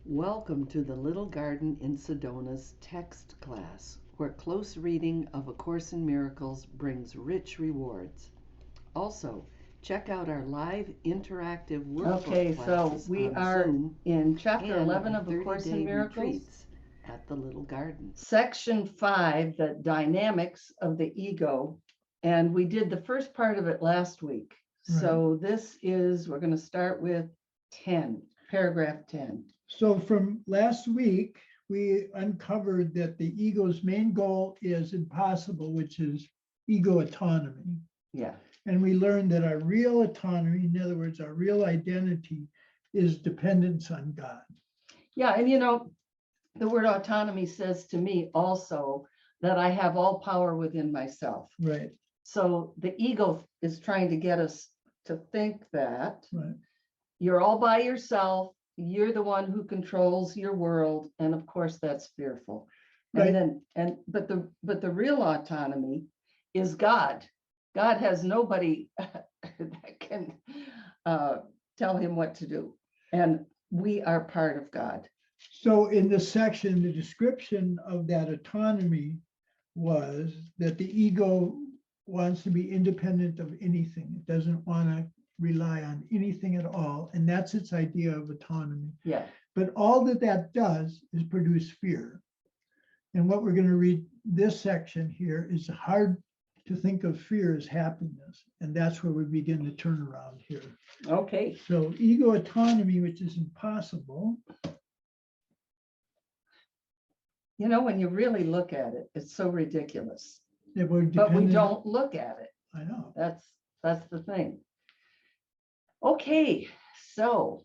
Welcome to the Little Garden in Sedona's text class, where close reading of A Course in Miracles brings rich rewards. Also, check out our live interactive workbook Okay, so classes we on are Zoom in chapter and 11 our of A Course in 30-day Miracles, retreats at the Little Garden. section 5, the dynamics of the ego. And we did the first part of it last week. So we're going to start with 10, paragraph 10. So from last week, we uncovered that the ego's main goal is impossible, which is ego autonomy. Yeah. And we learned that our real autonomy, in other words, our real identity, is dependence on God. Yeah. And the word autonomy says to me also that I have all power within myself. Right. So the ego is trying to get us to think that Right. you're all by yourself. You're the one who controls your world. And of course, that's fearful. Right. But the real autonomy is God. God has nobody that can tell him what to do. And we are part of God. So in this section, the description of that autonomy was that the ego wants to be independent of anything. It doesn't want to rely on anything at all. And that's its idea of autonomy. Yeah. But all that does is produce fear. And what we're going to read this section here is hard to think of fear as happiness. And that's where we begin to turn around here. Okay. So ego autonomy, which is impossible. When you really look at it, it's so ridiculous. But we don't look at it. I know. That's the thing. Okay, so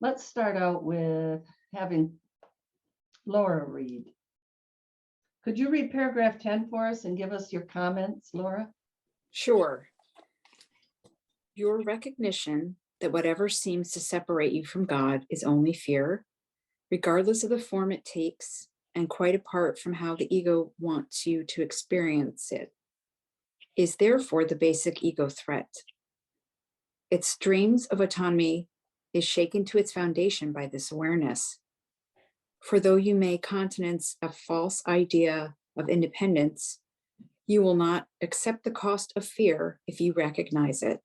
let's start out with having Laura read. Could you read paragraph 10 for us and give us your comments, Laura? Sure. Your recognition that whatever seems to separate you from God is only fear, regardless of the form it takes, and quite apart from how the ego wants you to experience it, is therefore the basic ego threat. Its dreams of autonomy is shaken to its foundation by this awareness. For though you may countenance a false idea of independence, you will not accept the cost of fear if you recognize it.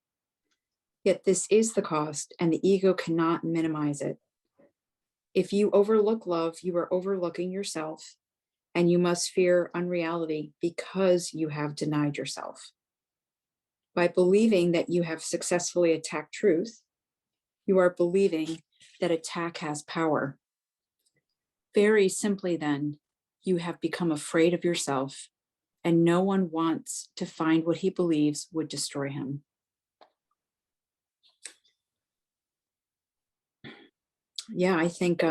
Yet this is the cost, and the ego cannot minimize it. If you overlook love, you are overlooking yourself, and you must fear unreality because you have denied yourself. By believing that you have successfully attacked truth, you are believing that attack has power. Very simply then, you have become afraid of yourself, and no one wants to find what he believes would destroy him. Yeah, I think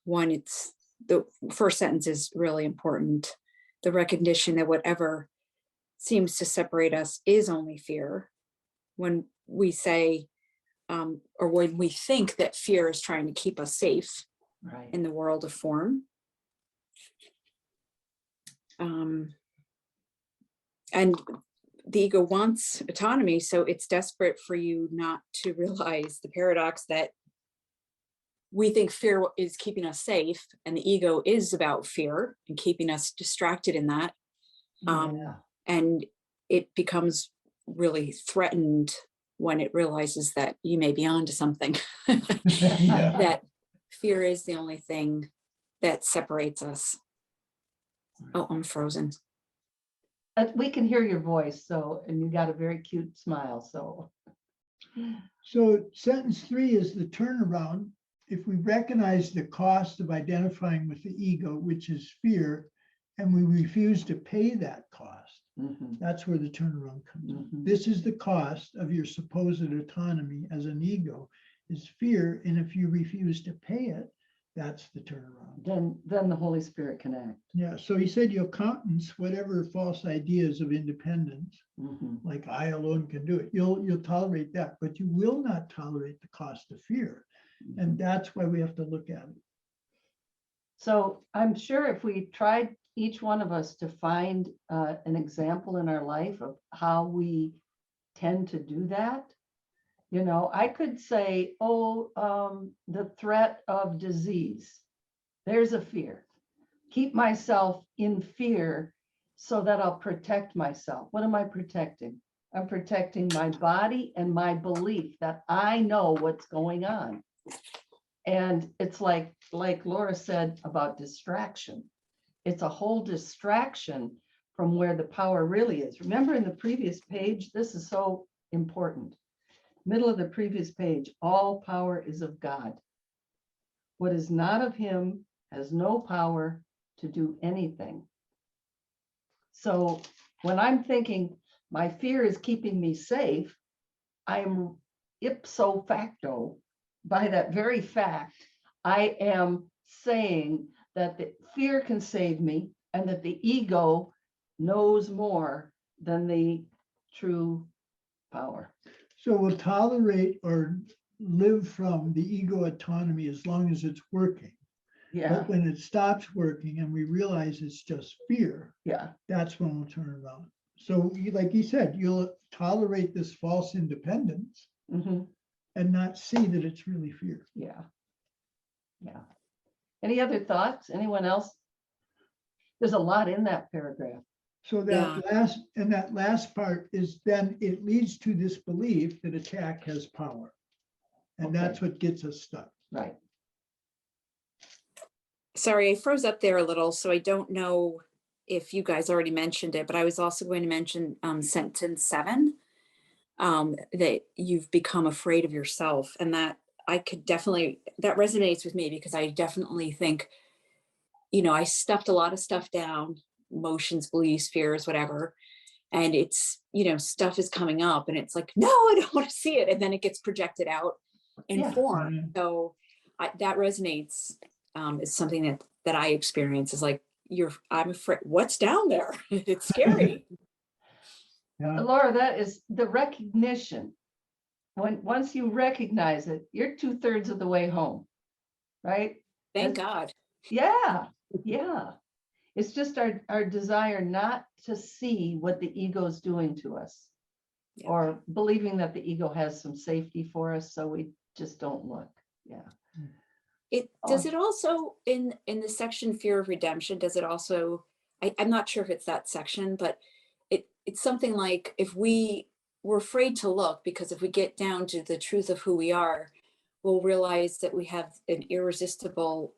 it's the first sentence is really important. The recognition that whatever seems to separate us is only fear. When we say, or when we think that fear is trying to keep us safe in the world of form. And the ego wants autonomy, so it's desperate for you not to realize the paradox that we think fear is keeping us safe, and the ego is about fear and keeping us distracted in that. And it becomes really threatened when it realizes that you may be onto something. That fear is the only thing that separates us. Oh, I'm frozen. We can hear your voice, and you got a very cute smile. So sentence 3 is the turnaround. If we recognize the cost of identifying with the ego, which is fear, and we refuse to pay that cost, that's where the turnaround comes in. This is the cost of your supposed autonomy as an ego, is fear. And if you refuse to pay it, that's the turnaround. Then the Holy Spirit can act. Yeah. So he said you'll countenance whatever false ideas of independence, like I alone can do it. You'll tolerate that, but you will not tolerate the cost of fear. And that's why we have to look at it. So I'm sure if we tried, each one of us, to find an example in our life of how we tend to do that, You know, I could say, oh, the threat of disease. There's a fear. Keep myself in fear so that I'll protect myself. What am I protecting? I'm protecting my body and my belief that I know what's going on. And it's like Laura said about distraction. It's a whole distraction from where the power really is. Remember in the previous page, this is so important. Middle of the previous page, all power is of God. What is not of him has no power to do anything. So when I'm thinking my fear is keeping me safe, I'm ipso facto, by that very fact, I am saying that the fear can save me and that the ego knows more than the true power. So we'll tolerate or live from the ego autonomy as long as it's working. Yeah, But when it stops working and we realize it's just fear, yeah, that's when we'll turn around. So like you said, you'll tolerate this false independence mhm, and not see that it's really fear. yeah, yeah. Any other thoughts? Anyone else? There's a lot in that paragraph. So Yeah. that last part is then it leads to this belief that attack has power. And Okay. that's what gets us stuck. Right. Sorry, I froze up there a little, so I don't know if you guys already mentioned it, but I was also going to mention sentence 7, that you've become afraid of yourself. And that I could definitely, that resonates with me because I definitely think, I stuffed a lot of stuff down, emotions, beliefs, fears, whatever. And it's, stuff is coming up and it's like, no, I don't want to see it. And then it gets projected out in Yeah. form. Mhm. So that resonates. Is something that I experience is like, I'm afraid, what's down there? It's scary. Yeah. Laura, that is the recognition. Once you recognize it, you're 2/3 of the way home, right? Thank That's- God. Yeah, yeah. It's just our desire not to see what the ego is doing to us, Yeah. or believing that the ego has some safety for us, so we just don't look. Yeah. Does it also in the section fear of redemption, does it also, I'm not sure if it's that section, but it's something like if we're afraid to look, because if we get down to the truth of who we are, we'll realize that we have an irresistible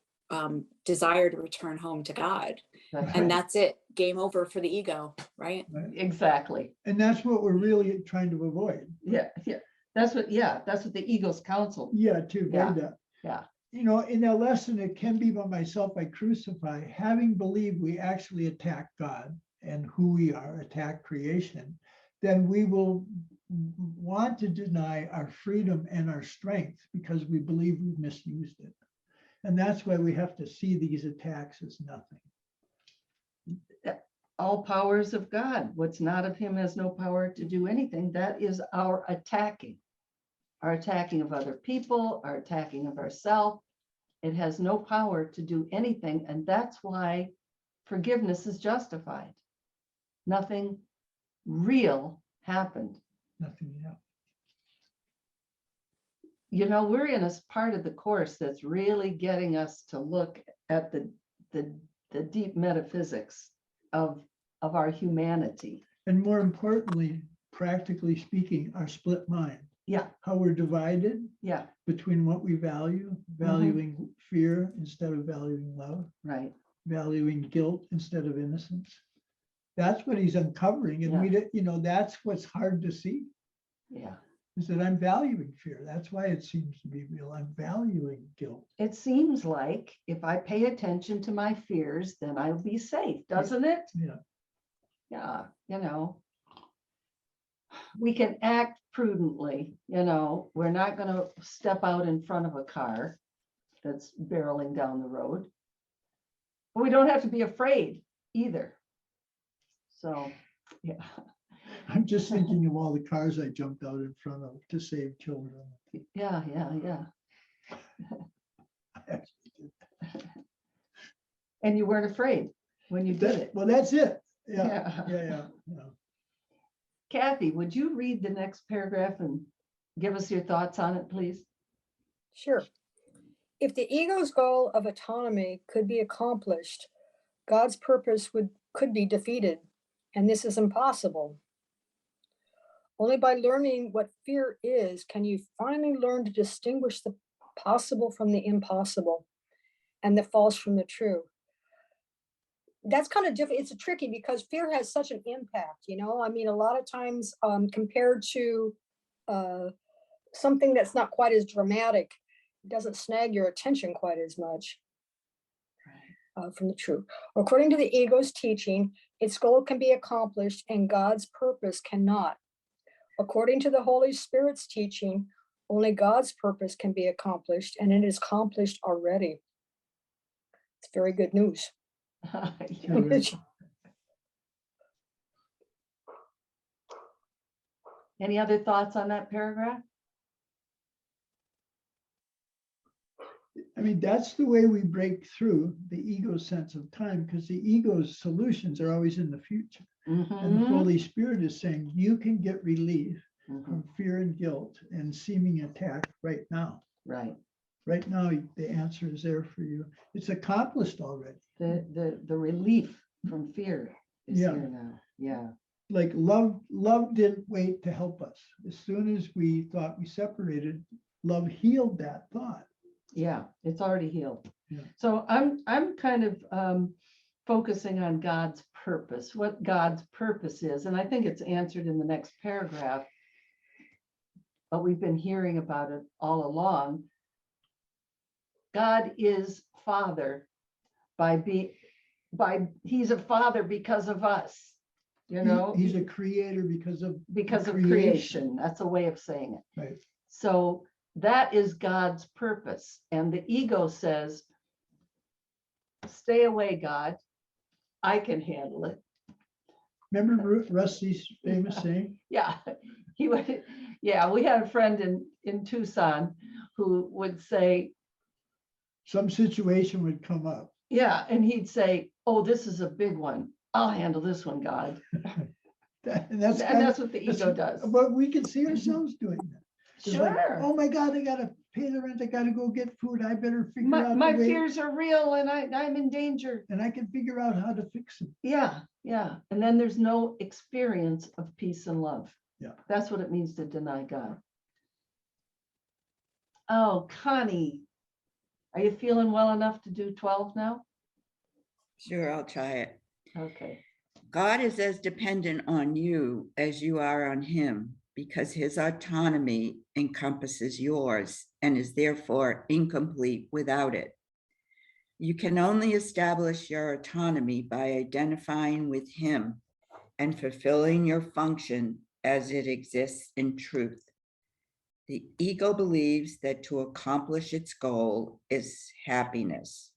desire to return home to God. That's And right. that's it, game over for the ego, right? Exactly. And that's what we're really trying to avoid. Yeah, yeah. That's what the ego's counsel. Yeah, to avoid that. Yeah. In that lesson, it can be by myself I crucify, having believed we actually attack God and who we are, attack creation, then we will want to deny our freedom and our strength because we believe we've misused it. And that's why we have to see these attacks as nothing. All powers of God. What's not of him has no power to do anything. That is our attacking of other people, our attacking of ourselves. It has no power to do anything. And that's why forgiveness is justified. Nothing real happened. Nothing, yeah. We're in a part of the course that's really getting us to look at the deep metaphysics of our humanity. And more importantly, practically speaking, our split mind. Yeah, How we're divided yeah, between what we value, valuing fear instead of valuing love, right. valuing guilt instead of innocence. That's what he's uncovering. And that's what's hard to see, Yeah. is that I'm valuing fear. That's why it seems to be real. I'm valuing guilt. It seems like if I pay attention to my fears, then I'll be safe, doesn't it? Yeah. Yeah, we can act prudently, we're not going to step out in front of a car that's barreling down the road. But we don't have to be afraid either. So, yeah. I'm just thinking of all the cars I jumped out in front of to save children. Yeah. And you weren't afraid when you did it. Well, that's it. Yeah. Yeah. Kathy, would you read the next paragraph and give us your thoughts on it, please? Sure. If the ego's goal of autonomy could be accomplished, God's purpose could be defeated, and this is impossible. Only by learning what fear is can you finally learn to distinguish the possible from the impossible and the false from the true. That's kind of different. It's tricky because fear has such an impact, you know? I mean, a lot of times compared to something that's not quite as dramatic, it doesn't snag your attention quite as much from the truth. According to the ego's teaching, its goal can be accomplished and God's purpose cannot. According to the Holy Spirit's teaching, only God's purpose can be accomplished, and it is accomplished already. It's very good news. Any other thoughts on that paragraph? I mean, that's the way we break through the ego sense of time, because the ego's solutions are always in the future. And the Holy Spirit is saying you can get relief from fear and guilt and seeming attack right now. Right. Right now, the answer is there for you. It's accomplished already. The relief from fear is Yeah. here now. Yeah. Like love didn't wait to help us. As soon as we thought we separated, love healed that thought. Yeah, it's already healed. Yeah. So I'm kind of focusing on God's purpose, what God's purpose is. And I think it's answered in the next paragraph, but we've been hearing about it all along. God is Father he's a father because of us, you know. He's a creator because of creation. That's a way of saying it. Right. So that is God's purpose. And the ego says, stay away, God. I can handle it. Remember Rusty's famous saying? Yeah, he would. Yeah, we had a friend in Tucson who would say, Some situation would come up. yeah, and he'd say, oh, this is a big one. I'll handle this one, God. And that's what the ego does. But we can see ourselves doing that. It's like, Sure. oh my God, I gotta pay the rent. I gotta go get food. I better figure out My the way, fears are real and I'm in danger. and I can figure out how to fix them. Yeah, yeah. And then there's no experience of peace and love. Yeah. That's what it means to deny God. Oh, Connie, are you feeling well enough to do 12 now? Sure, I'll try it. Okay. God is as dependent on you as you are on him, because his autonomy encompasses yours and is therefore incomplete without it. You can only establish your autonomy by identifying with him and fulfilling your function as it exists in truth. The ego believes that to accomplish its goal is happiness.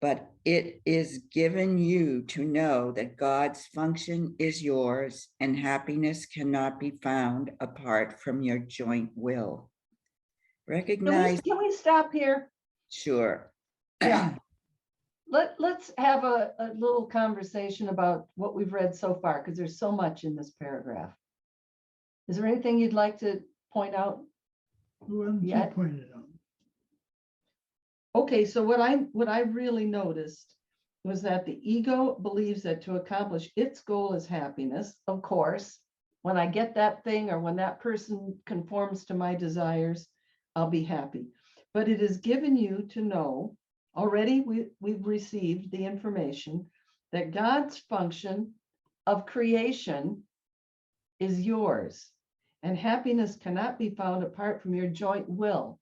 But it is given you to know that God's function is yours and happiness cannot be found apart from your joint will. Recognize. Can we stop here? Sure. Yeah. Let's have a little conversation about what we've read so far, because there's so much in this paragraph. Is there anything you'd like to point out? Who hasn't you Yet. pointed out? Okay, so what I really noticed was that the ego believes that to accomplish its goal is happiness. Of course, when I get that thing or when that person conforms to my desires, I'll be happy. But it is given you to know, already we've received the information that God's function of creation is yours, and happiness cannot be found apart from your joint will.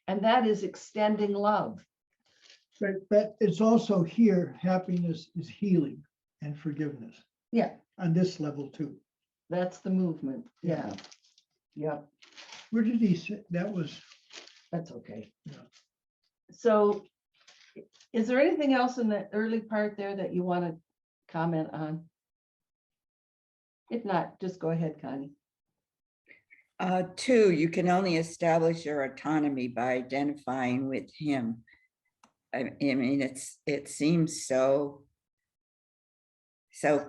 And that is extending love. But it's also here, happiness is healing and forgiveness Yeah, on this level too. that's the movement. Yeah. Yep, Where did he say that was? that's okay. Yeah. So is there anything else in the early part there that you want to comment on? If not, just go ahead, Connie. 2, you can only establish your autonomy by identifying with him. I mean, it seems so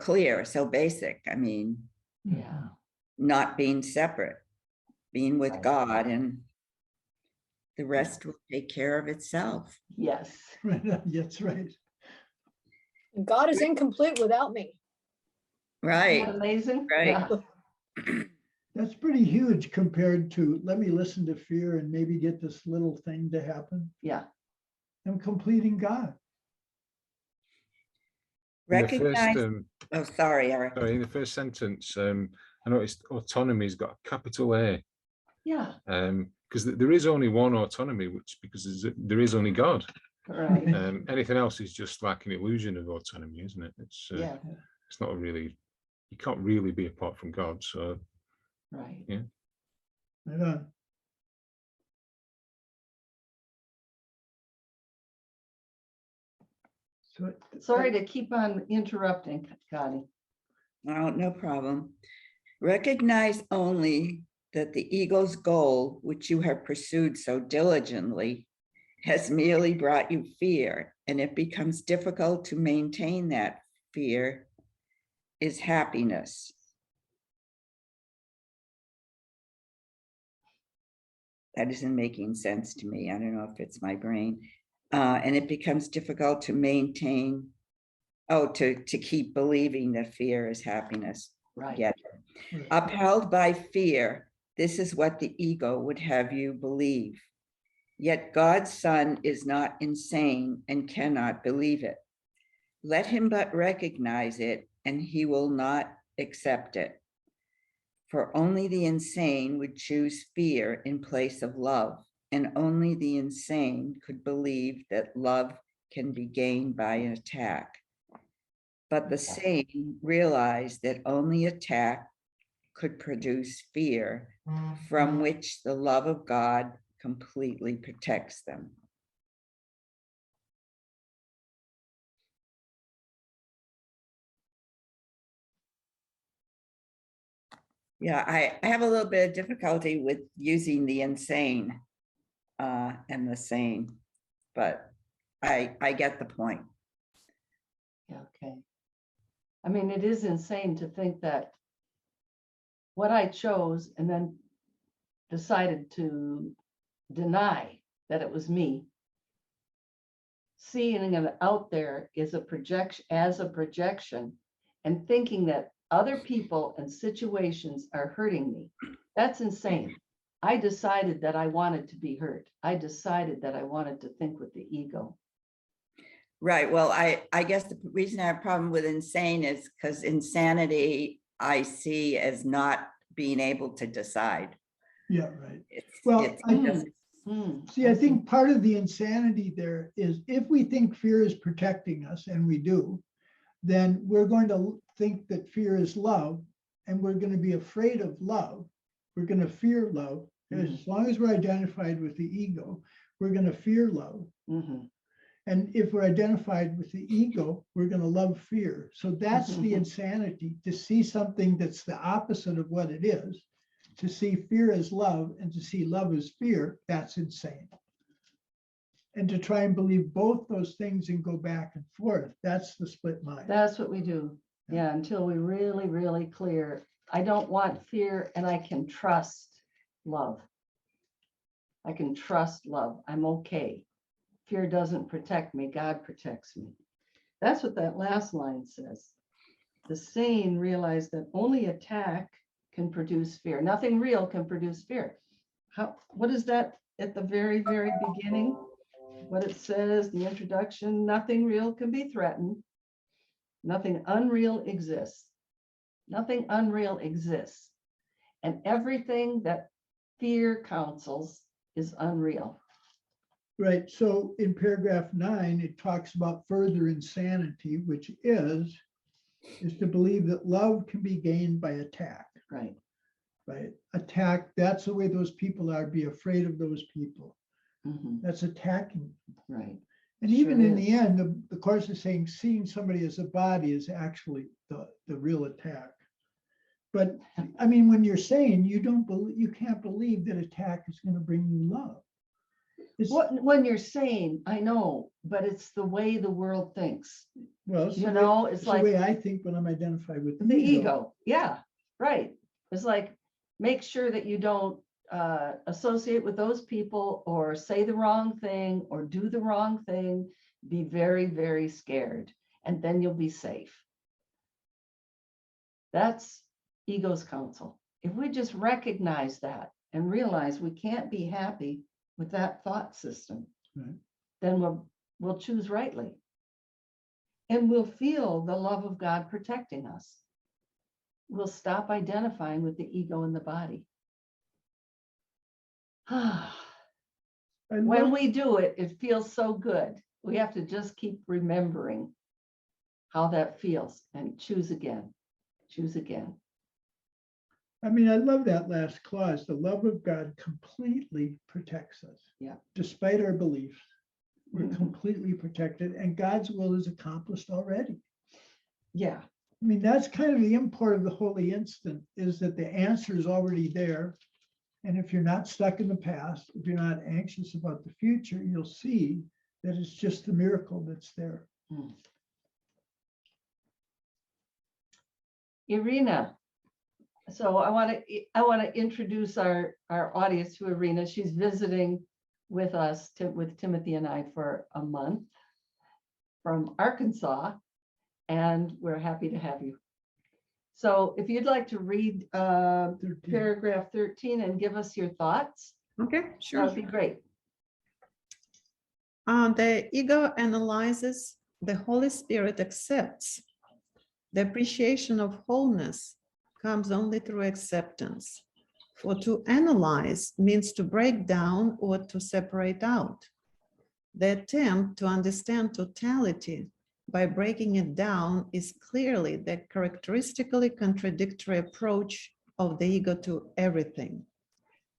clear, so basic. I mean, Yeah. not being separate. being with Right. God, and the rest will take care of itself. Yes. Right, that's right. And God is incomplete without me. Isn't Right, that amazing? right. Yeah. That's pretty huge compared to, let me listen to fear and maybe get this little thing to happen. Yeah. I'm completing God. In the first, Recognize, oh, sorry, Eric. sorry, in the first sentence, I noticed autonomy's got a capital A, Yeah. because there is only one autonomy, which because there is only God. Right. Anything else is just like an illusion of autonomy, isn't it? Yeah. It's not really, you can't really be apart from God. So Right. yeah. Right on. So Sorry to keep on interrupting, Connie. Oh, no problem. Recognize only that the ego's goal, which you have pursued so diligently, has merely brought you fear, and it becomes difficult to maintain that fear is happiness. That isn't making sense to me. I don't know if it's my brain. And it becomes difficult to maintain, to keep believing that fear is happiness. Right. Get it. Right. Upheld by fear, this is what the ego would have you believe. Yet God's Son is not insane and cannot believe it. Let him but recognize it, and he will not accept it. For only the insane would choose fear in place of love, and only the insane could believe that love can be gained by an attack. But the sane realized that only attack could produce fear, from which the love of God completely protects them. Yeah, I have a little bit of difficulty with using the insane and the sane, but I get the point. Yeah, okay. I mean, it is insane to think that what I chose and then decided to deny that it was me, seeing it out there is a projection, and thinking that other people and situations are hurting me. That's insane. I decided that I wanted to be hurt. I decided that I wanted to think with the ego. Right, well, I guess the reason I have a problem with insane is because insanity I see as not being able to decide. Yeah, right. It's, Well, it's I- just- See, I think part of the insanity there is if we think fear is protecting us, and we do, then we're going to think that fear is love, and we're going to be afraid of love. We're going to fear love. As long as we're identified with the ego, we're going to fear love. Mhm. And if we're identified with the ego, we're going to love fear. So that's the insanity, to see something that's the opposite of what it is, to see fear as love and to see love as fear, that's insane. And to try and believe both those things and go back and forth, that's the split mind. That's what we do. Yeah, until we really, really clear. I don't want fear, and I can trust love. I can trust love. I'm okay. Fear doesn't protect me. God protects me. That's what that last line says. The sane realize that only attack can produce fear. Nothing real can produce fear. What is that at the very, very beginning? What it says, the introduction, nothing real can be threatened. Nothing unreal exists. Nothing unreal exists. And everything that fear counsels is unreal. Right, so in paragraph 9, it talks about further insanity, which is to believe that love can be gained by attack. Right. Right, attack, that's the way those people are, be afraid of those people. Mhm. That's attacking. Right. And Sure even in is. the end, the Course is saying seeing somebody as a body is actually the real attack. But I mean, when you're saying you can't believe that attack is going to bring you love. It's, When you're sane, I know, but it's the way the world thinks. well, it's You the know, way, it's it's like the way I think when I'm identified with the ego. Yeah, right. It's like, make sure that you don't associate with those people or say the wrong thing or do the wrong thing, be very, very scared, and then you'll be safe. That's ego's counsel. If we just recognize that and realize we can't be happy with that thought system, Right. then we'll choose rightly. And we'll feel the love of God protecting us. We'll stop identifying with the ego and the body. When we do it, it feels so good. We have to just keep remembering how that feels and choose again, choose again. I mean, I love that last clause. The love of God completely protects us. Yeah. Despite our beliefs, we're Mhm. completely protected, and God's will is accomplished already. Yeah. I mean, that's kind of the import of the holy instant, is that the answer is already there. And if you're not stuck in the past, if you're not anxious about the future, you'll see that it's just the miracle that's there. Irina. So I want to introduce our audience to Irina. She's visiting with us, with Timothy and I, for a month from Arkansas, and we're happy to have you. So if you'd like to read 13. paragraph 13 and give us your thoughts, Okay, that sure. would be great. The ego analyzes, the Holy Spirit accepts. The appreciation of wholeness comes only through acceptance. For to analyze means to break down or to separate out. The attempt to understand totality by breaking it down is clearly the characteristically contradictory approach of the ego to everything.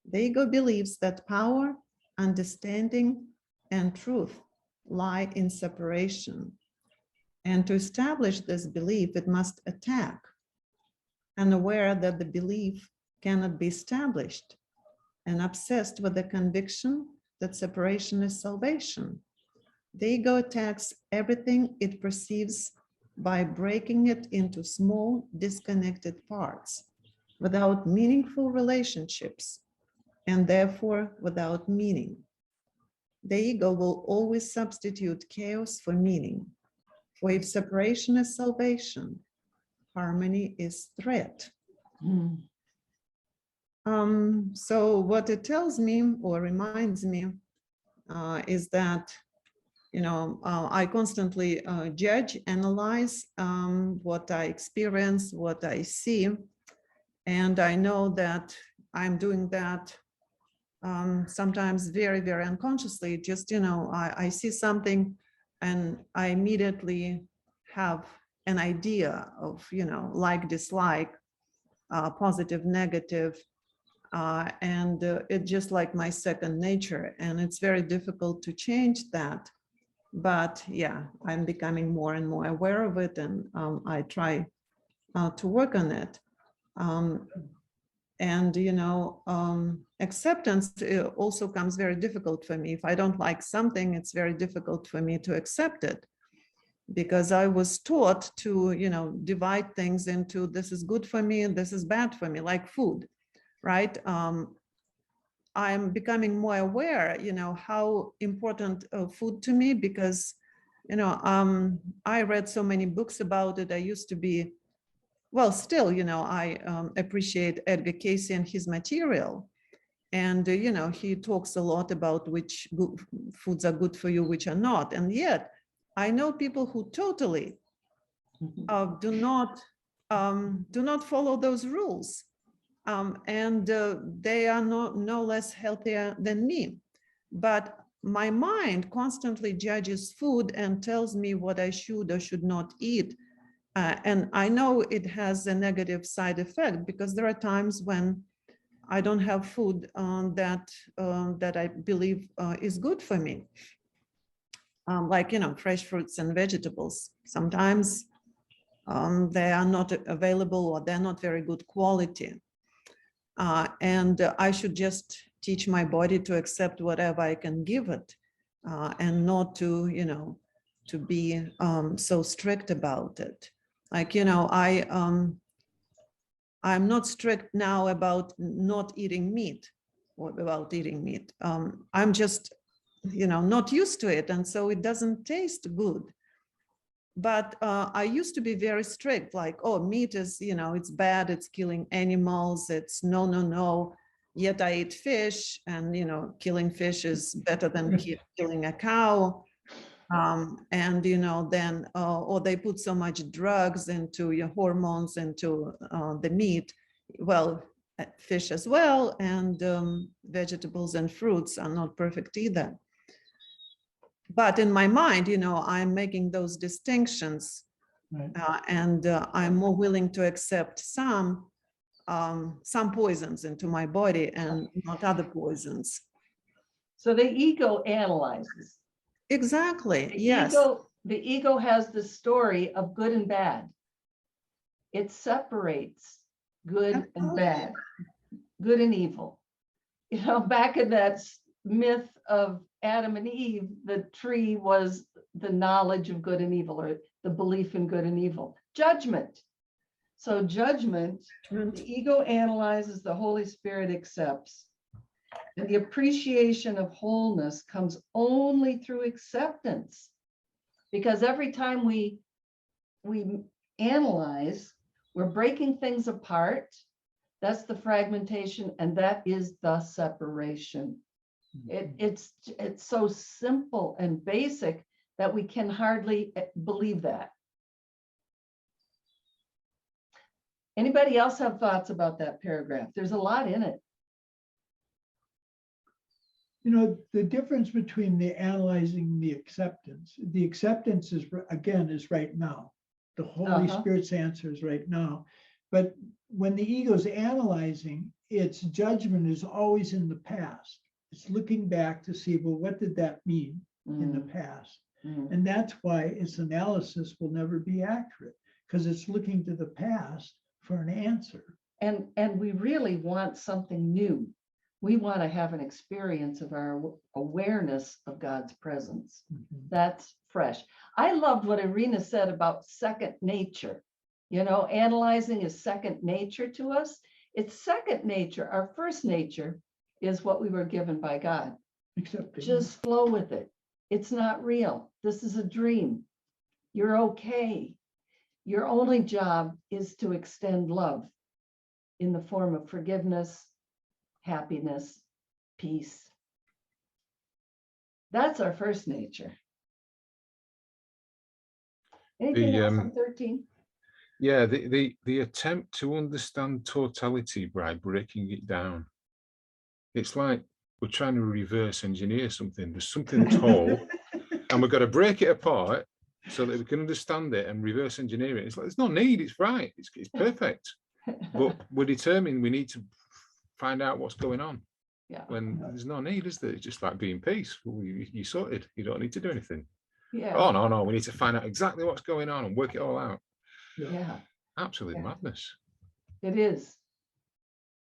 The ego believes that power, understanding, and truth lie in separation. And to establish this belief, it must attack, unaware that the belief cannot be established, and obsessed with the conviction that separation is salvation. The ego attacks everything it perceives by breaking it into small, disconnected parts, without meaningful relationships, and therefore without meaning. The ego will always substitute chaos for meaning. For if separation is salvation, harmony is threat. So what it tells me or reminds me is that, I constantly judge, analyze what I experience, what I see. And I know that I'm doing that sometimes very, very unconsciously. Just, I see something and I immediately have an idea of, like, dislike, positive, negative, and it's just like my second nature. And it's very difficult to change that. But yeah, I'm becoming more and more aware of it, and I try to work on it. Acceptance also comes very difficult for me. If I don't like something, it's very difficult for me to accept it, because I was taught to, divide things into this is good for me and this is bad for me, like food, right? I'm becoming more aware, how important food to me, because, I read so many books about it. I used to be, well, still, I appreciate Edgar Cayce and his material. And, he talks a lot about which foods are good for you, which are not. And yet I know people who totally do not follow those rules. And they are no less healthier than me. But my mind constantly judges food and tells me what I should or should not eat. And I know it has a negative side effect, because there are times when I don't have food that I believe is good for me. Like, fresh fruits and vegetables. Sometimes they are not available, or they're not very good quality. And I should just teach my body to accept whatever I can give it, and not to, to be so strict about it. Like, I'm not strict now about not eating meat. about eating meat. I'm just, not used to it. And so it doesn't taste good. But I used to be very strict, like, oh, meat is, it's bad, it's killing animals, it's no, no, no. Yet I eat fish, and, killing fish is better than killing a cow. And, then, or they put so much drugs into your hormones, into the meat. Well, fish as well, and vegetables and fruits are not perfect either. But in my mind, I'm making those distinctions, Right. and I'm more willing to accept some poisons into my body and not other poisons. So the ego analyzes. Exactly. The Yes. the ego has the story of good and bad. It separates good and bad, good and evil. Back in that myth of Adam and Eve, the tree was the knowledge of good and evil, or the belief in good and evil. Judgment. So judgment, the ego analyzes, the Holy Spirit accepts. And the appreciation of wholeness comes only through acceptance. Because every time we analyze, we're breaking things apart. That's the fragmentation, and that is the separation. It's so simple and basic that we can hardly believe that. Anybody else have thoughts about that paragraph? There's a lot in it. The difference between the analyzing and the acceptance is, again, is right now. The Holy Spirit's answer is right now. But when the ego's analyzing, its judgment is always in the past. It's looking back to see, well, what did that mean in the past? And that's why its analysis will never be accurate, because it's looking to the past for an answer. And we really want something new. We want to have an experience of our awareness of God's presence. That's fresh. I loved what Irina said about second nature. Analyzing is second nature to us. It's second nature. Our first nature is what we were given by God. Just flow with it. It's not real. This is a dream. You're okay. Your only job is to extend love in the form of forgiveness, happiness, peace. That's our first nature. Anything else on 13? Yeah, the attempt to understand totality by breaking it down. It's like we're trying to reverse engineer something. There's something that's whole, and we've got to break it apart so that we can understand it and reverse engineer it. It's like, there's no need, it's right, it's perfect. But we're determined we need to find out what's going on. Yeah. When there's no need, is there? It's just like being peace. Well, you sorted. You don't need to do anything. Yeah. Oh, no, we need to find out exactly what's going on and work it all out. Yeah. Absolute madness. It is.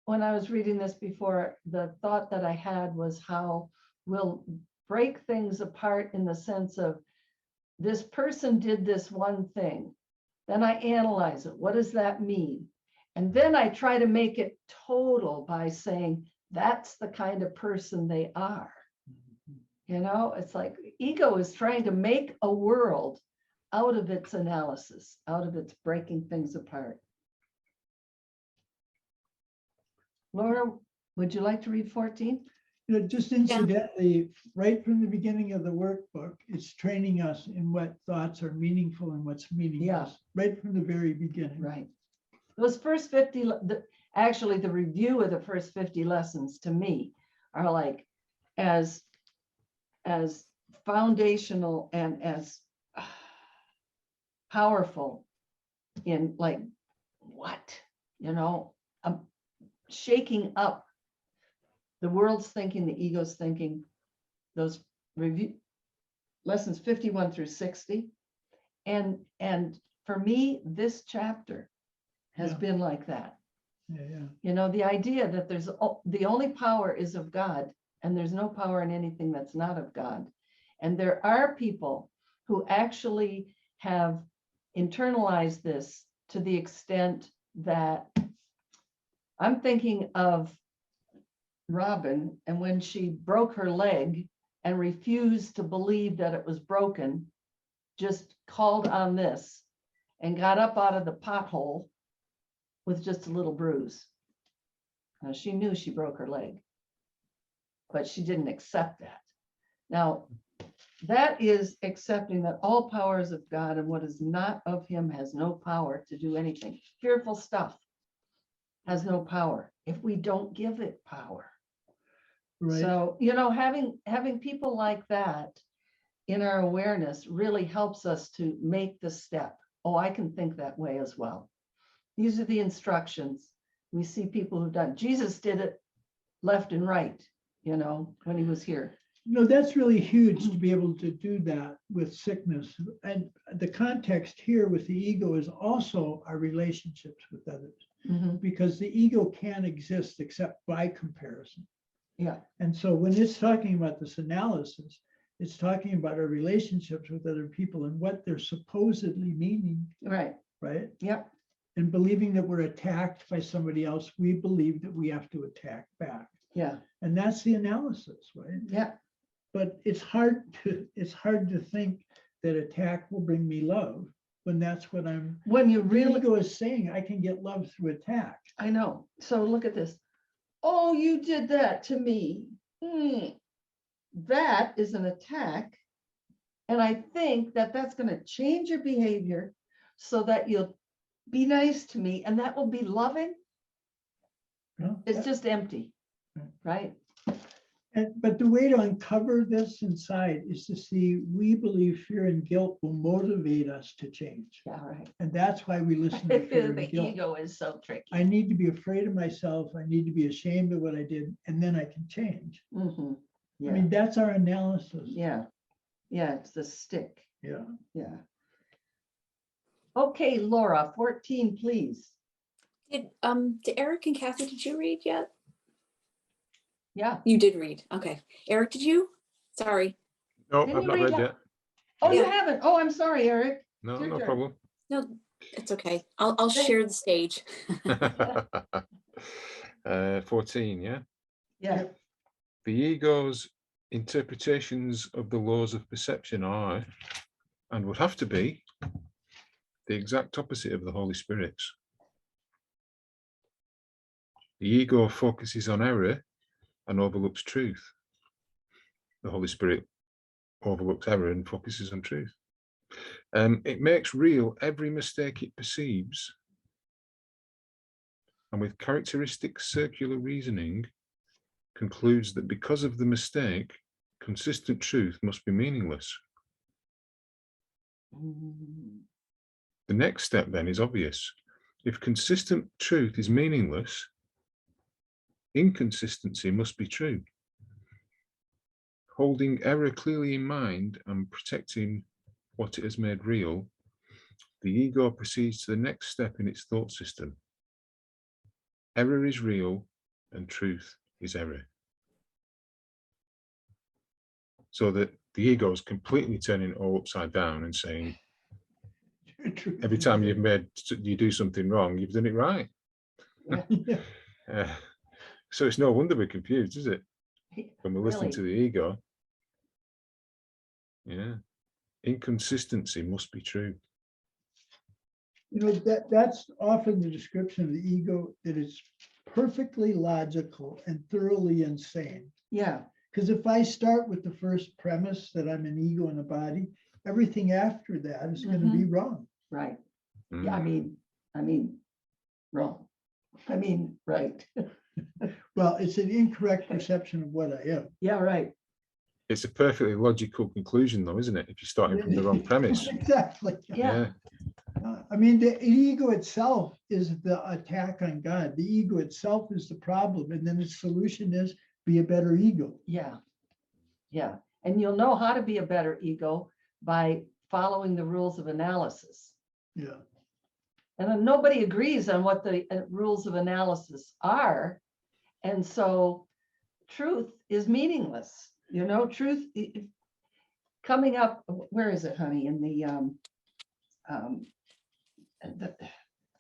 When I was reading this before, the thought that I had was how we'll break things apart in the sense of, this person did this one thing. Then I analyze it. What does that mean? And then I try to make it total by saying, that's the kind of person they are. It's like ego is trying to make a world out of its analysis, out of its breaking things apart. Laura, would you like to read 14? Just incidentally, right from the beginning of the workbook, it's training us in what thoughts are meaningful and what's meaningless, right from the very beginning. Right. Those first 50, actually the review of the first 50 lessons to me are like as foundational and as powerful in like, what, shaking up the world's thinking, the ego's thinking, those review lessons 51 through 60. And for me, this chapter has been like that. The idea that there's the only power is of God, and there's no power in anything that's not of God. And there are people who actually have internalized this to the extent that I'm thinking of Robin, and when she broke her leg and refused to believe that it was broken, just called on this and got up out of the pothole with just a little bruise. Now, she knew she broke her leg, but she didn't accept that. Now, that is accepting that all power is of God, and what is not of him has no power to do anything. Fearful stuff has no power if we don't give it power. Right. So, you know, having people like that in our awareness really helps us to make the step. Oh, I can think that way as well. These are the instructions. We see people who've done. Jesus did it left and right, you know, when he was here. No, that's really huge to be able to do that with sickness. And the context here with the ego is also our relationships with others, because the ego can't exist except by comparison. Yeah. And so when it's talking about this analysis, it's talking about our relationships with other people and what they're supposedly meaning, Right. right? Yep. And believing that we're attacked by somebody else, we believe that we have to attack back. Yeah. And that's the analysis, right? Yeah. But it's hard to think that attack will bring me love when that's what When you the really ego is saying I can get love through attack. I know. So look at this. Oh, you did that to me. That is an attack. And I think that that's going to change your behavior so that you'll be nice to me, and that will be loving. Yeah. It's just empty, right? But the way to uncover this inside is to see we believe fear and guilt will motivate us to change. Yeah, right. And that's why we listen to fear The and guilt. ego is so tricky. I need to be afraid of myself. I need to be ashamed of what I did, and then I can change. Yeah. I mean, that's our analysis. Yeah. Yeah, it's the stick. Yeah. Yeah. Okay, Laura, 14, please. Did Eric and Kathy, did you read yet? Yeah. You did read. Okay. Eric, did you? Sorry. No, Didn't I've you not read read that? yet. Oh, you Yeah. haven't? Oh, I'm sorry, Eric. No, Your no turn. problem. No, it's okay. I'll Thank- share the stage. 14, yeah. Yeah. The ego's interpretations of the laws of perception are, and would have to be, the exact opposite of the Holy Spirit's. The ego focuses on error and overlooks truth. The Holy Spirit overlooks error and focuses on truth. It makes real every mistake it perceives, and with characteristic circular reasoning, concludes that because of the mistake, consistent truth must be meaningless. The next step then is obvious. If consistent truth is meaningless, inconsistency must be true. Holding error clearly in mind and protecting what it has made real, the ego proceeds to the next step in its thought system. Error is real and truth is error. So that the ego is completely turning it all upside down and saying, every time you do something wrong, you've done it right. Yeah. So it's no wonder we're confused, is it? When we're listening to the ego. Yeah. Inconsistency must be true. You know, that's often the description of the ego, that it's perfectly logical and thoroughly insane. Yeah. Because if I start with the first premise that I'm an ego in a body, everything after that is going to be wrong. Right. Mm. Yeah, I mean, wrong. I mean, right. Well, it's an incorrect perception of what I am. Yeah, right. It's a perfectly logical conclusion, though, isn't it? If you're starting from the wrong premise. Exactly. Yeah. I mean, the ego itself is the attack on God. The ego itself is the problem. And then the solution is be a better ego. Yeah. Yeah. And you'll know how to be a better ego by following the rules of analysis. Yeah. And then nobody agrees on what the rules of analysis are. And so truth is meaningless. You know, truth coming up, where is it, honey? In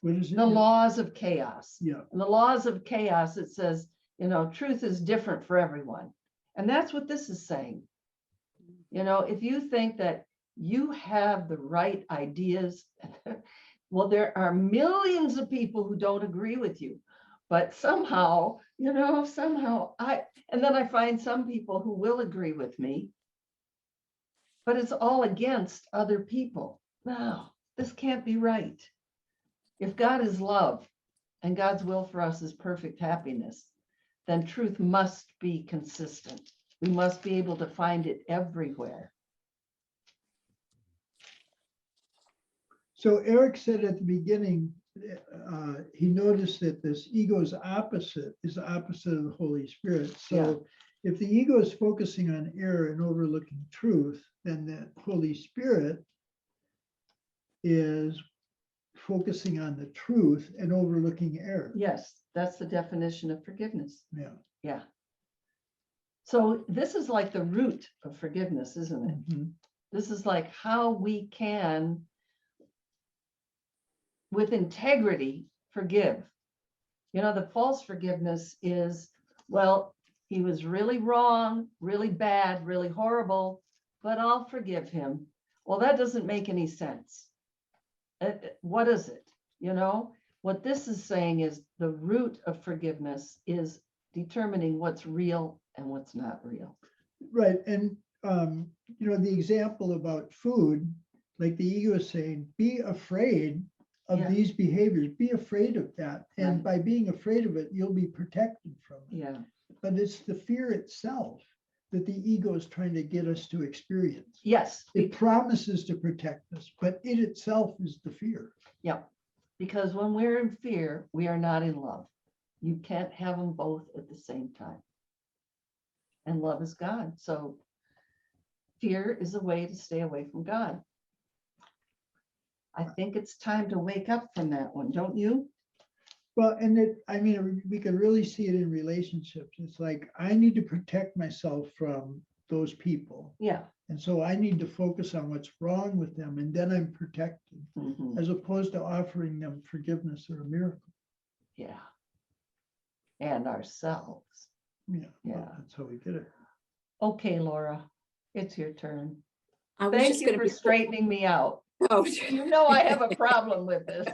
What is it? the laws of chaos. Yeah. In the laws of chaos, it says, Truth is different for everyone. And that's what this is saying. If you think that you have the right ideas, well, there are millions of people who don't agree with you, but somehow, and then I find some people who will agree with me, but it's all against other people. No, this can't be right. If God is love and God's will for us is perfect happiness, then truth must be consistent. We must be able to find it everywhere. So Eric said at the beginning, he noticed that this ego's opposite is the opposite of the Holy Spirit. So if the ego is focusing on error and overlooking truth, then the Holy Spirit is focusing on the truth and overlooking error. Yes, that's the definition of forgiveness. Yeah. Yeah. So this is like the root of forgiveness, isn't it? Mhm. This is like how we can, with integrity, forgive. The false forgiveness is, well, he was really wrong, really bad, really horrible, but I'll forgive him. Well, that doesn't make any sense. What is it? What this is saying is the root of forgiveness is determining what's real and what's not real. Right. And, the example about food, like the ego is saying, be afraid of these behaviors, be afraid of that. And by being afraid of it, you'll be protected from it. Yeah. But it's the fear itself that the ego is trying to get us to experience. Yes. It promises to protect us, but it itself is the fear. Yeah. Because when we're in fear, we are not in love. You can't have them both at the same time. And love is God. So fear is a way to stay away from God. I think it's time to wake up from that one, don't you? Well, and we can really see it in relationships. It's like, I need to protect myself from those people. Yeah. And so I need to focus on what's wrong with them, and then I'm protected, as opposed to offering them forgiveness or a miracle. Yeah. And ourselves. Yeah. Yeah. Well, that's how we get it. Okay, Laura, it's your turn. I was Thank just you going for to be. straightening me out. Oh, I have a problem with this.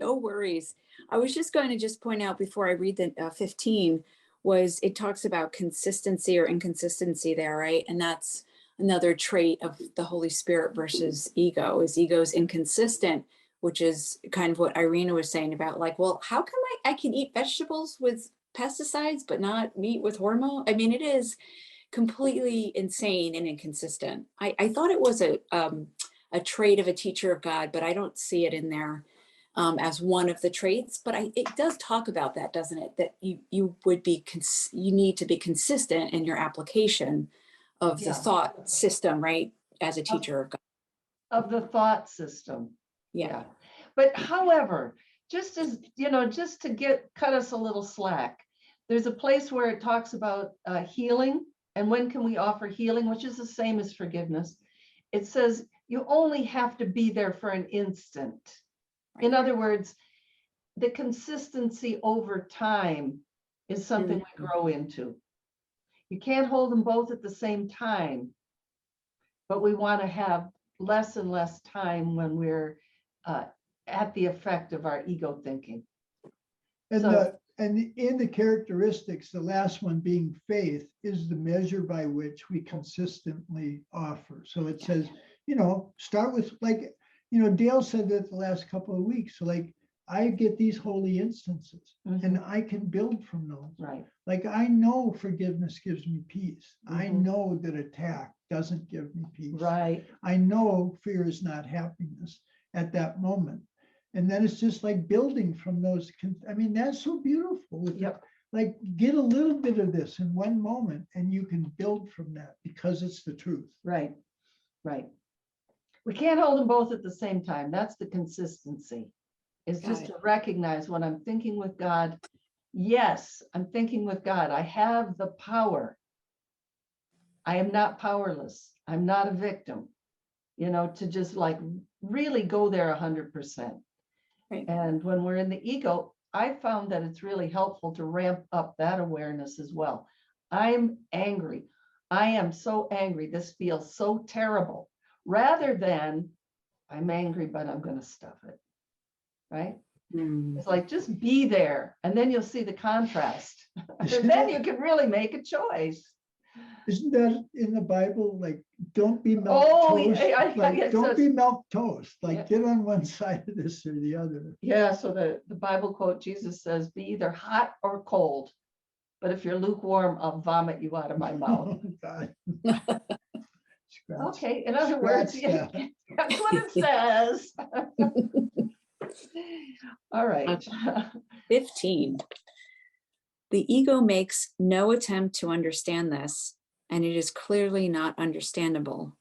no worries. I was just going to just point out before I read the 15 was it talks about consistency or inconsistency there, right? And that's another trait of the Holy Spirit versus ego. Is ego's inconsistent, which is kind of what Irina was saying about, like, well, how come I can eat vegetables with pesticides but not meat with hormone? I mean, it is completely insane and inconsistent. I thought it was a trait of a teacher of God, but I don't see it in there as one of the traits. But it does talk about that, doesn't it? That you need to be consistent in your application of the thought system, right? As a teacher of God. Of the thought system. Yeah. But however, just to cut us a little slack, there's a place where it talks about healing and when can we offer healing, which is the same as forgiveness. It says you only have to be there for an instant. Right. In other words, the consistency over time is something we grow into. You can't hold them both at the same time, but we want to have less and less time when we're at the effect of our ego thinking. And in the characteristics, the last one being faith is the measure by which we consistently offer. So it says, start with, like, Dale said that the last couple of weeks. So, like, I get these holy instances and I can build from those. Right. Like, I know forgiveness gives me peace. I know that attack doesn't give me peace. Right. I know fear is not happiness at that moment. And then it's just like building from those. That's so beautiful. Yep. Like, get a little bit of this in one moment and you can build from that because it's the truth. Right. Right. We can't hold them both at the same time. That's the consistency. It's just to recognize when I'm thinking with God, yes, I'm thinking with God. I have the power. I am not powerless. I'm not a victim, to just like really go there 100%. Right. And when we're in the ego, I found that it's really helpful to ramp up that awareness as well. I'm angry. I am so angry. This feels so terrible. Rather than I'm angry, but I'm going to stuff it. Right? It's like, just be there, and then you'll see the contrast. And then you can really make a choice. Isn't that in the Bible? Like, don't be milk toast. Like, don't be milk toast. Like, get on one side of this or the other. Yeah, so the Bible quote, Jesus says, be either hot or cold. But if you're lukewarm, I'll vomit you out of my mouth. Oh, God. Okay, in other words, yeah, that's what it says. All right. 15. The ego makes no attempt to understand this, and it is clearly not understandable.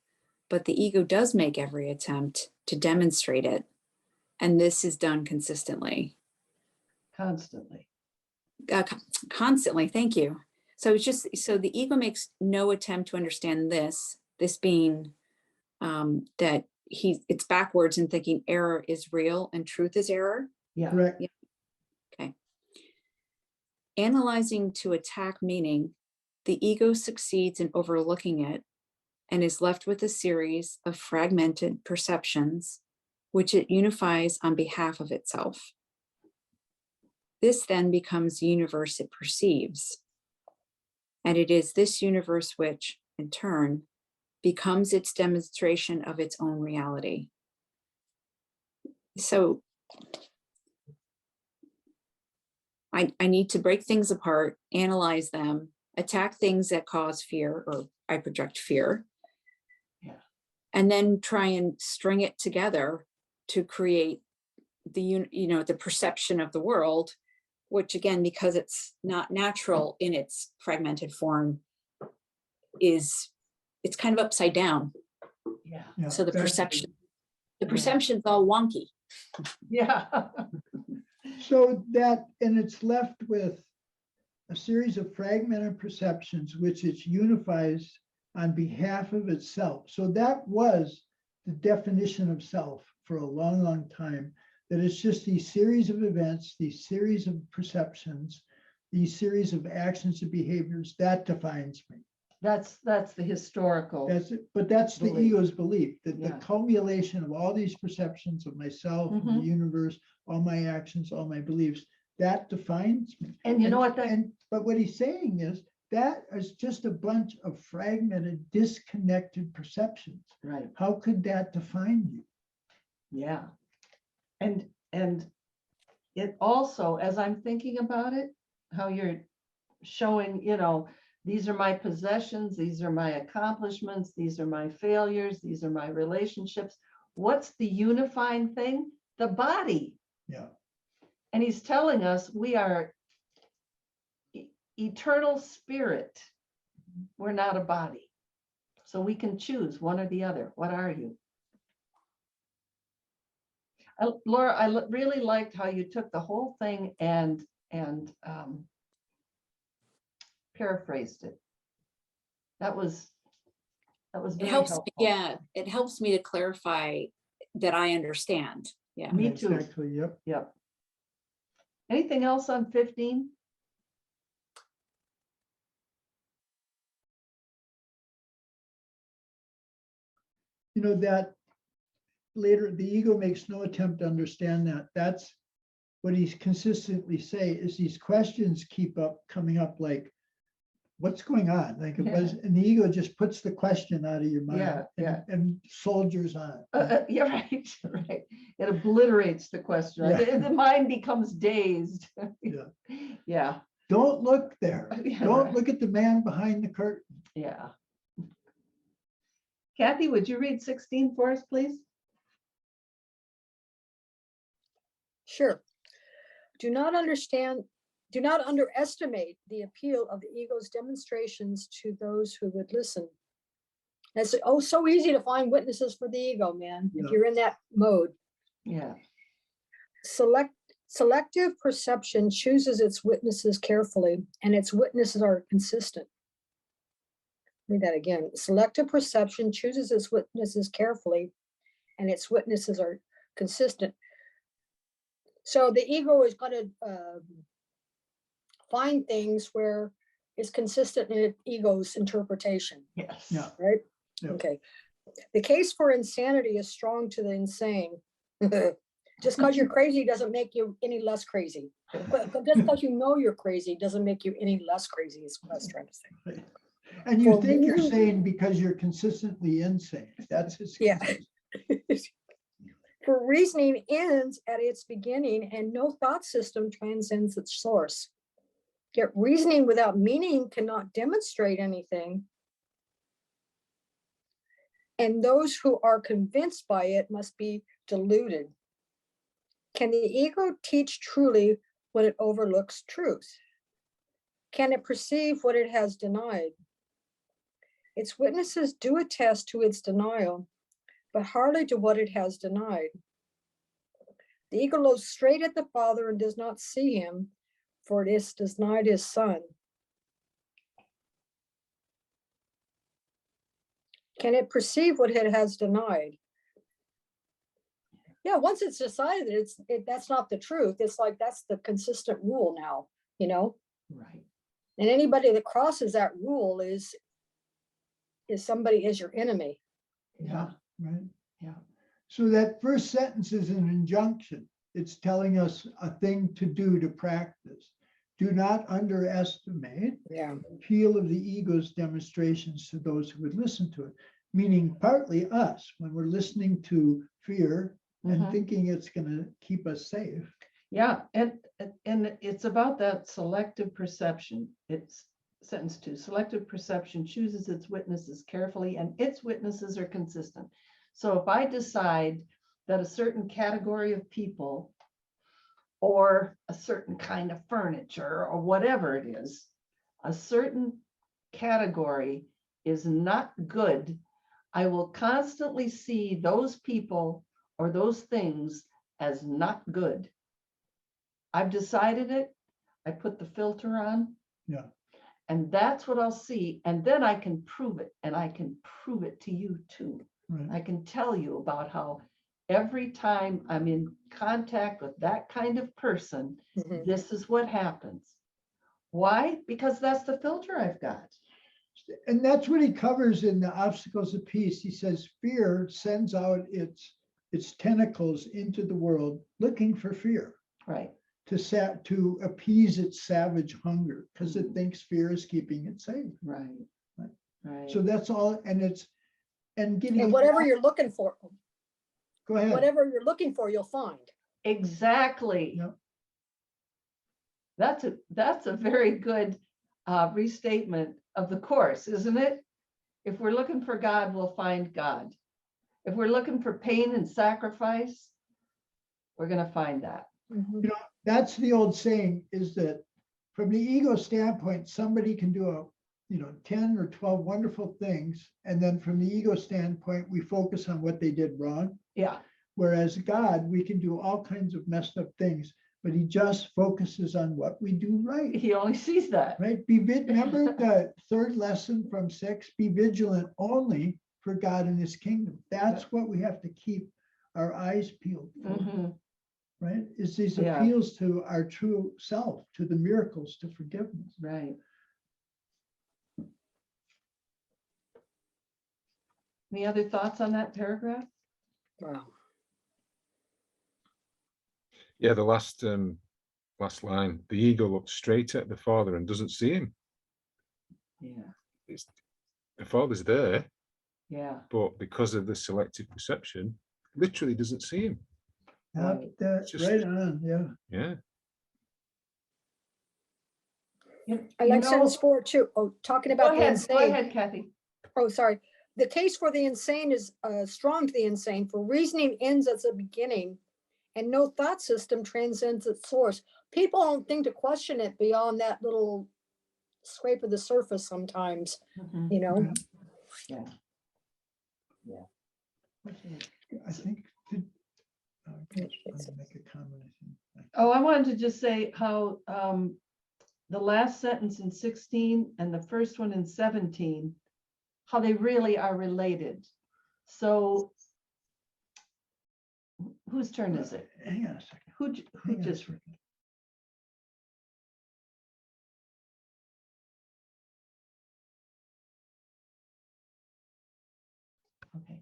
But the ego does make every attempt to demonstrate it, and this is done consistently. Constantly. Constantly, thank you. So it's just, so the ego makes no attempt to understand this being that it's backwards in thinking error is real and truth is error. Yeah. Correct. Yeah. Okay. Analyzing to attack meaning, the ego succeeds in overlooking it and is left with a series of fragmented perceptions, which it unifies on behalf of itself. This then becomes the universe it perceives. And it is this universe which, in turn, becomes its demonstration of its own reality. So I need to break things apart, analyze them, attack things that cause fear, or I project fear, and then try and string it together to create the, the perception of the world, which again, because it's not natural in its fragmented form, it's kind of upside down. Yeah. So the perception's all wonky. Yeah. So that, and it's left with a series of fragmented perceptions, which it unifies on behalf of itself. So that was the definition of self for a long, long time, that it's just these series of events, these series of perceptions, these series of actions and behaviors that defines me. That's the historical. That's it, but that's the Belief. ego's belief that Yeah. the culmination of all these perceptions of myself, of the universe, all my actions, all my beliefs, that defines me. And you know what? But what he's saying is that is just a bunch of fragmented, disconnected perceptions. Right. How could that define you? Yeah. And it also, as I'm thinking about it, how you're showing, these are my possessions, these are my accomplishments, these are my failures, these are my relationships. What's the unifying thing? The body. Yeah. And he's telling us we are eternal spirit. We're not a body. So we can choose one or the other. What are you? Laura, I really liked how you took the whole thing and paraphrased it. That was It very helps helpful. me, it helps me to clarify that I understand. Yeah. Me too. Exactly. Yep. Yep. Anything else on 15? That later the ego makes no attempt to understand that. That's what he's consistently say is these questions keep coming up like, what's going on? Like it was, and the ego just puts the question out of your mind and soldiers on. You're right, right. It obliterates the question. Yeah. The mind becomes dazed. Yeah. Yeah. Don't look there. Yeah, Don't right. look at the man behind the curtain. Yeah. Kathy, would you read 16 for us, please? Sure. Do not underestimate the appeal of the ego's demonstrations to those who would listen. It's so easy to find witnesses for the ego, man, if you're in that mode. Yeah. Selective perception chooses its witnesses carefully, and its witnesses are consistent. Read that again. Selective perception chooses its witnesses carefully, and its witnesses are consistent. So the ego is going to find things where it's consistent in its ego's interpretation, Yes. Yeah. right? Yeah. Okay. The case for insanity is strong to the insane. Just because you're crazy doesn't make you any less crazy. But just because you know you're crazy doesn't make you any less crazy, is what I was trying to say. Right. And you For think you're reason- sane because you're consistently insane. That's his. Yeah. For reasoning ends at its beginning, and no thought system transcends its source. Yet reasoning without meaning cannot demonstrate anything. And those who are convinced by it must be deluded. Can the ego teach truly when it overlooks truth? Can it perceive what it has denied? Its witnesses do attest to its denial, but hardly to what it has denied. The ego looks straight at the Father and does not see him, for it is denied his Son. Can it perceive what it has denied? Yeah, once it's decided that that's not the truth, it's like that's the consistent rule now, you know? Right. And anybody that crosses that rule is somebody is your enemy. Yeah, right. Yeah. So that first sentence is an injunction. It's telling us a thing to do, to practice. Do not underestimate Yeah. the appeal of the ego's demonstrations to those who would listen to it, meaning partly us when we're listening to fear and Mhm. thinking it's going to keep us safe. Yeah, and it's about that selective perception. It's sentence 2. Selective perception chooses its witnesses carefully, and its witnesses are consistent. So if I decide that a certain category of people or a certain kind of furniture or whatever it is, a certain category is not good, I will constantly see those people or those things as not good. I've decided it. I put the filter on. Yeah. And that's what I'll see. And then I can prove it. And I can prove it to you too. Right. I can tell you about how every time I'm in contact with that kind of person, Mhm. this is what happens. Why? Because that's the filter I've got. And that's what he covers in the Obstacles of Peace. He says fear sends out its tentacles into the world looking for fear, Right. to appease its savage hunger, because it thinks fear is keeping it safe. Right. Right. Right. So that's all, and getting. And whatever you're looking for, Go ahead. whatever you're looking for, you'll find. Exactly. Yep. That's a very good restatement of the course, isn't it? If we're looking for God, we'll find God. If we're looking for pain and sacrifice, we're going to find that. Mhm. You know, that's the old saying, is that from the ego standpoint, somebody can do 10 or 12 wonderful things. And then from the ego standpoint, we focus on what they did wrong. Yeah. Whereas God, we can do all kinds of messed up things, but he just focuses on what we do right. He only sees that. Right? Remember the third lesson from 6, be vigilant only for God and his kingdom. That's what we have to keep our eyes peeled for. Mhm. Right? Is these Yeah. appeals to our true self, to the miracles, to forgiveness. Right. Any other thoughts on that paragraph? Wow. Yeah, the last line. The ego looks straight at the Father and doesn't see him. Yeah. The Father's there, Yeah. but because of the selective perception, literally doesn't see him. Right. That's Just- right on. Yeah. Yeah. I like sentence 4 too. Oh, talking Go about the ahead, insane. go ahead, Kathy. Oh, sorry. The case for the insane is strong to the insane, for reasoning ends at the beginning, and no thought system transcends its source. People don't think to question it beyond that little scrape of the surface sometimes, Mhm. you know? Yeah. Yeah. I think. Did, Yeah, I was trying to make a comment. I think. Oh, I wanted to just say how the last sentence in 16 and the first one in 17, how they really are related. So whose turn is it? Hang on a second. Who Hang on a just, second. okay.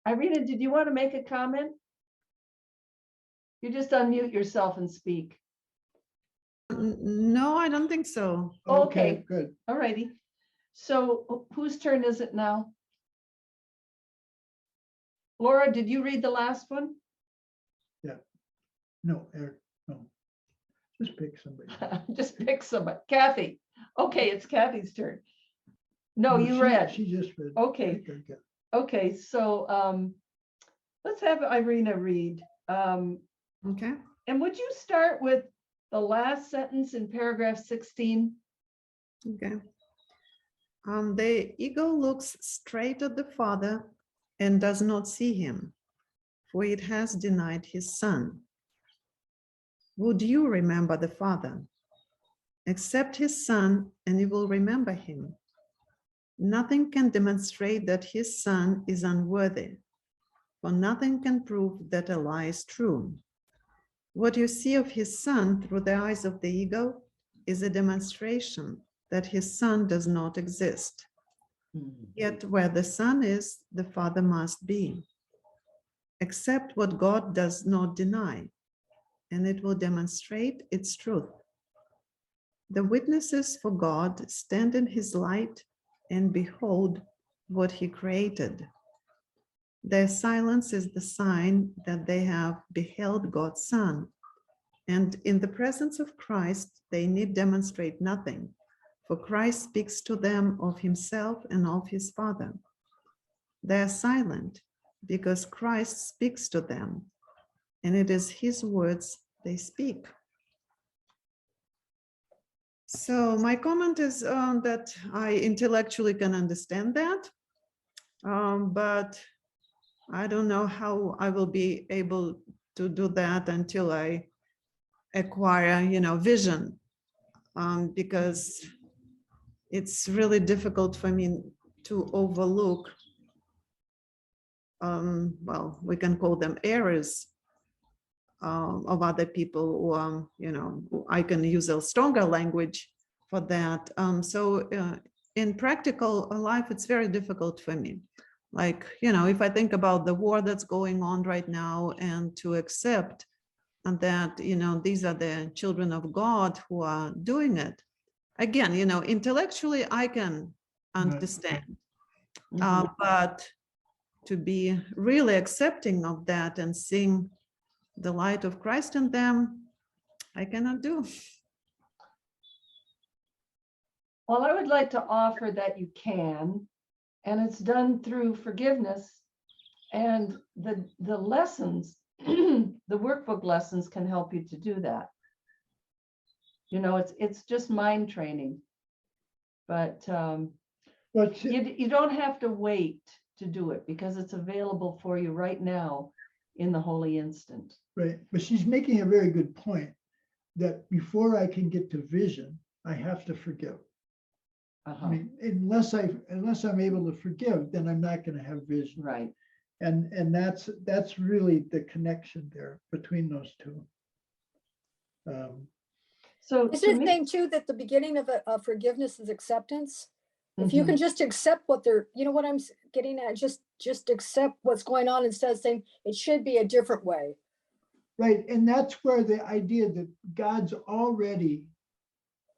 Irina, did you want to make a comment? You just unmute yourself and speak. No, I don't think so. Okay. Good. All righty. So whose turn is it now? Laura, did you read the last one? No, Eric, no. Just pick somebody. Just pick somebody. Kathy. Okay, it's Kathy's turn. No, you she- read. She just read. Okay. Good, good. Okay, so let's have Irina read. Okay. And would you start with the last sentence in paragraph 16? Okay. The ego looks straight at the Father and does not see him, for it has denied his Son. Would you remember the Father? Accept his Son, and you will remember him. Nothing can demonstrate that his Son is unworthy, for nothing can prove that a lie is true. What you see of his Son through the eyes of the ego is a demonstration that his Son does not exist. Yet where the Son is, the Father must be. Accept what God does not deny, and it will demonstrate its truth. The witnesses for God stand in his light and behold what he created. Their silence is the sign that they have beheld God's Son, and in the presence of Christ, they need demonstrate nothing, for Christ speaks to them of himself and of his Father. They are silent because Christ speaks to them, and it is his words they speak. So my comment is that I intellectually can understand that, but I don't know how I will be able to do that until I acquire, vision, because it's really difficult for me to overlook, well, we can call them errors of other people, or, I can use a stronger language for that. So in practical life, it's very difficult for me. Like, if I think about the war that's going on right now, and to accept that, these are the children of God who are doing it. Again, intellectually, I can understand, but to be really accepting of that and seeing the light of Christ in them, I cannot do. Well, I would like to offer that you can, and it's done through forgiveness, and the lessons, the workbook lessons can help you to do that. It's just mind training, but But you don't have to wait to do it, because it's available for you right now in the holy instant. right, but she's making a very good point that before I can get to vision, I have to forgive. I mean, unless I'm able to forgive, then I'm not going to have vision. Right. And that's really the connection there between those two. So Isn't it saying too that the beginning of forgiveness is acceptance? If you can just accept what they're, what I'm getting at, just accept what's going on instead of saying it should be a different way. Right, and that's where the idea that God's already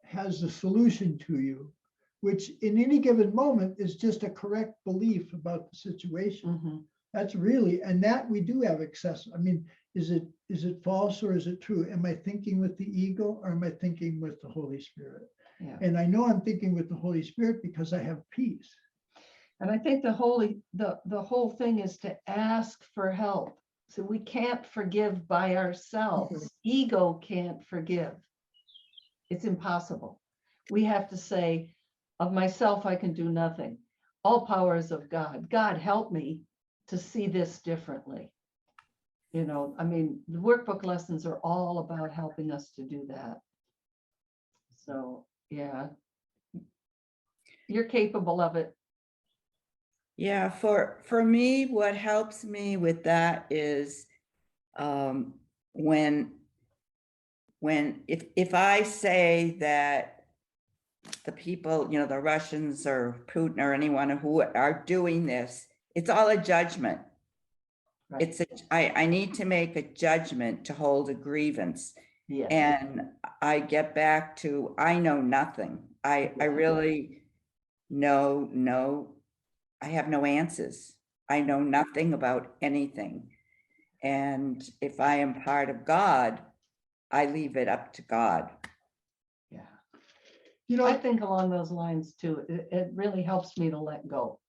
has the solution to you, which in any given moment is just a correct belief about the situation. That's really, and that we do have access. I mean, is it false or is it true? Am I thinking with the ego or am I thinking with the Holy Spirit? Yeah. And I know I'm thinking with the Holy Spirit because I have peace. And I think the whole thing is to ask for help. So we can't forgive by ourselves. Ego can't forgive. It's impossible. We have to say, of myself, I can do nothing. All power is of God. God, help me to see this differently. I mean, the workbook lessons are all about helping us to do that. So, yeah, you're capable of it. Yeah, for me, what helps me with that is If I say that the people, the Russians or Putin or anyone who are doing this, it's all a judgment. Right. I need to make a judgment to hold a grievance. Yes. And I get back to, I know nothing. I really know, I have no answers. I know nothing about anything. And if I am part of God, I leave it up to God. Yeah. You know, I think along those lines too, it really helps me to let go.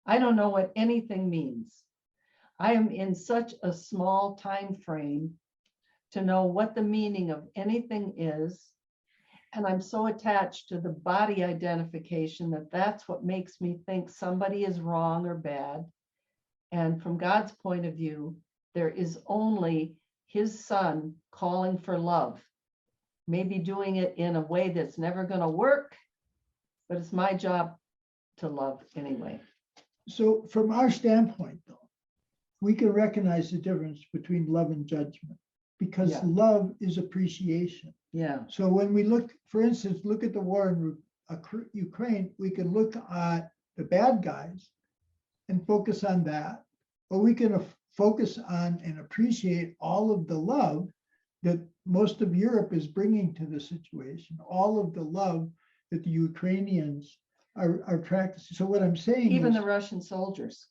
I don't know what anything means. I am in such a small time frame to know what the meaning of anything is. And I'm so attached to the body identification that that's what makes me think somebody is wrong or bad. And from God's point of view, there is only his son calling for love, maybe doing it in a way that's never going to work, but it's my job to love anyway. so from our standpoint, though, we can recognize the difference between love and judgment, because Yeah. love is appreciation. Yeah. So when we look, for instance, look at the war in Ukraine, we can look at the bad guys and focus on that, or we can focus on and appreciate all of the love that most of Europe is bringing to the situation, all of the love that the Ukrainians are practicing. So what I'm saying Even is, the Russian soldiers,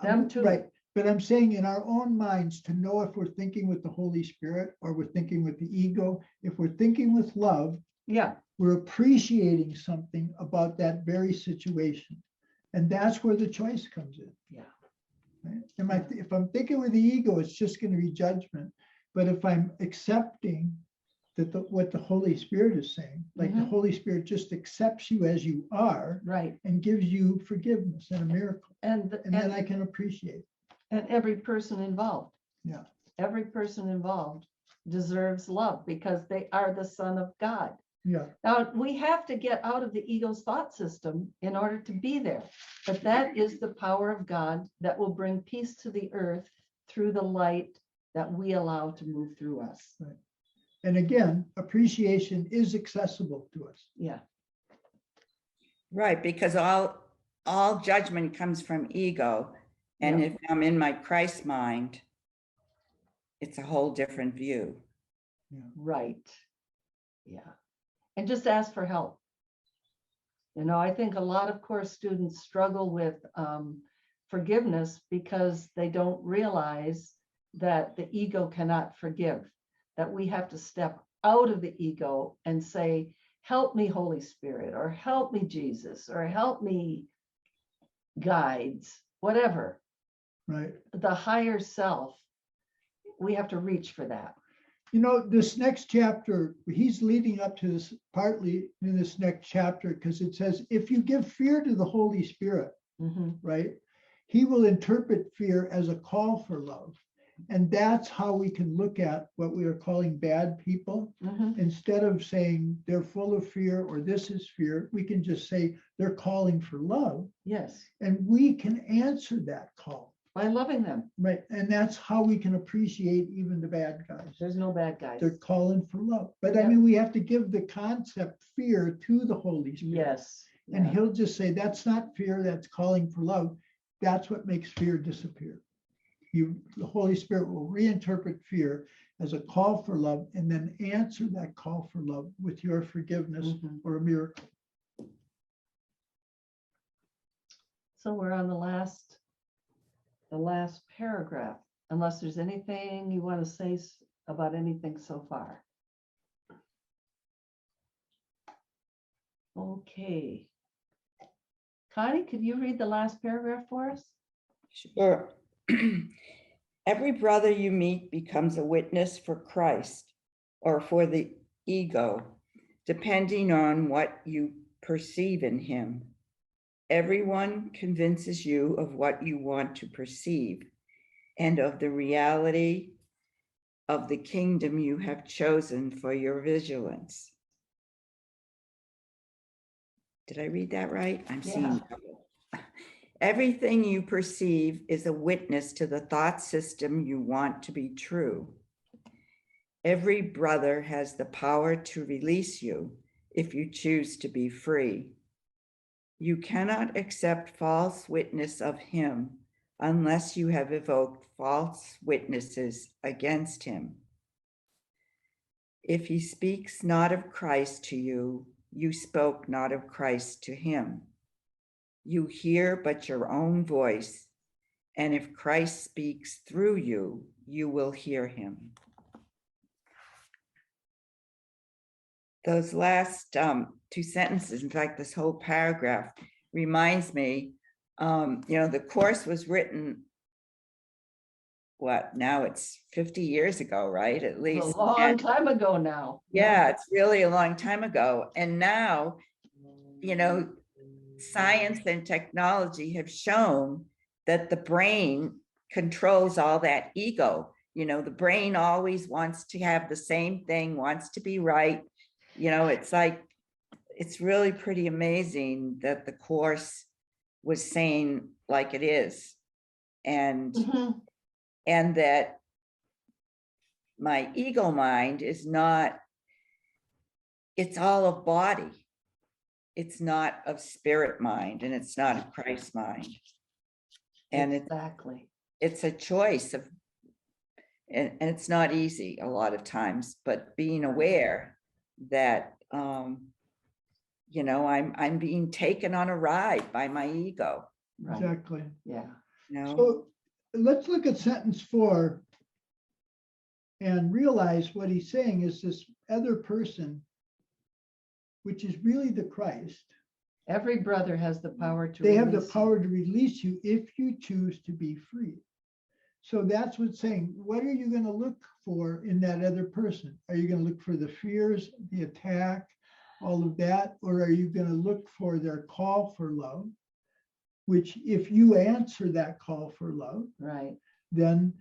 them too. right? But I'm saying in our own minds, to know if we're thinking with the Holy Spirit or we're thinking with the ego. If we're thinking with love, Yeah. we're appreciating something about that very situation. And that's where the choice comes in. Yeah. Right? If I'm thinking with the ego, it's just going to be judgment. But if I'm accepting that what the Holy Spirit is saying, like the Holy Spirit just accepts you as you are, Right. and gives you forgiveness and a miracle. And then I can appreciate. And every person involved. Yeah. Every person involved deserves love because they are the Son of God. Yeah. Now, we have to get out of the ego's thought system in order to be there. But that is the power of God that will bring peace to the earth through the light that we allow to move through us. Right. And again, appreciation is accessible to us. Yeah. Right, because all judgment comes from ego. And Yeah. if I'm in my Christ mind, it's a whole different view. Yeah. Right. Yeah. And just ask for help. I think a lot of course students struggle with forgiveness because they don't realize that the ego cannot forgive, that we have to step out of the ego and say, help me, Holy Spirit, or help me, Jesus, or help me, guides, whatever. Right. The higher self, we have to reach for that. This next chapter, he's leading up to this partly in this next chapter, because it says, if you give fear to the Holy Spirit, right, he will interpret fear as a call for love. And that's how we can look at what we are calling bad people. Instead of saying they're full of fear or this is fear, we can just say they're calling for love. Yes. And we can answer that call. By loving them. Right. And that's how we can appreciate even the bad guys. There's no bad guys. They're calling for love. But I mean, we have to give the concept fear to the Holy Spirit. Yes. And he'll just say, that's not fear, that's calling for love. That's what makes fear disappear. The Holy Spirit will reinterpret fear as a call for love and then answer that call for love with your forgiveness or a miracle. So we're on the last paragraph, unless there's anything you want to say about anything so far. Okay. Connie, could you read the last paragraph for us? Sure. Every brother you meet becomes a witness for Christ or for the ego, depending on what you perceive in him. Everyone convinces you of what you want to perceive and of the reality of the kingdom you have chosen for your vigilance. Did I read that right? I'm seeing. Everything you perceive is a witness to the thought system you want to be true. Every brother has the power to release you if you choose to be free. You cannot accept false witness of him unless you have evoked false witnesses against him. If he speaks not of Christ to you, you spoke not of Christ to him. You hear but your own voice, and if Christ speaks through you, you will hear him. Those last two sentences, in fact, this whole paragraph reminds me, the course was written, now it's 50 years ago, right? At A least. long time ago now. Yeah, it's really a long time ago. And now, science and technology have shown that the brain controls all that ego. The brain always wants to have the same thing, wants to be right. It's really pretty amazing that the course was saying like it is. And that my ego mind is not, it's all of body. It's not of spirit mind, and it's not of Christ mind. And exactly. It's a choice of, and it's not easy a lot of times, but being aware that, I'm being taken on a ride by my ego. Right. Exactly. Yeah. So let's look at sentence 4 and realize what he's saying is this other person, which is really the Christ. Every brother has the power to They have the release power to release you if you choose to be free. So that's what's saying, what are you going to look for in that other person? Are you going to look for the fears, the attack, all of that? Or are you going to look for their call for love, which if you answer that call for love, right? then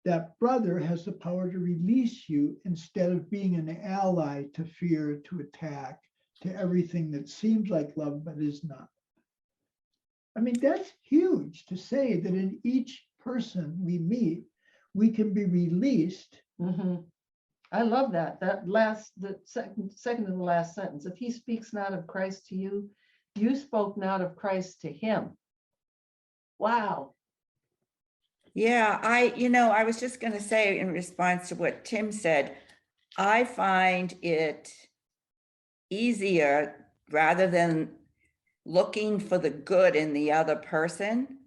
that brother has the power to release you instead of being an ally to fear, to attack, to everything that seems like love but is not. I mean, that's huge to say that in each person we meet, we can be released. I love that. The second to the last sentence. If he speaks not of Christ to you, you spoke not of Christ to him. Wow. Yeah, I was just going to say in response to what Tim said, I find it easier, rather than looking for the good in the other person,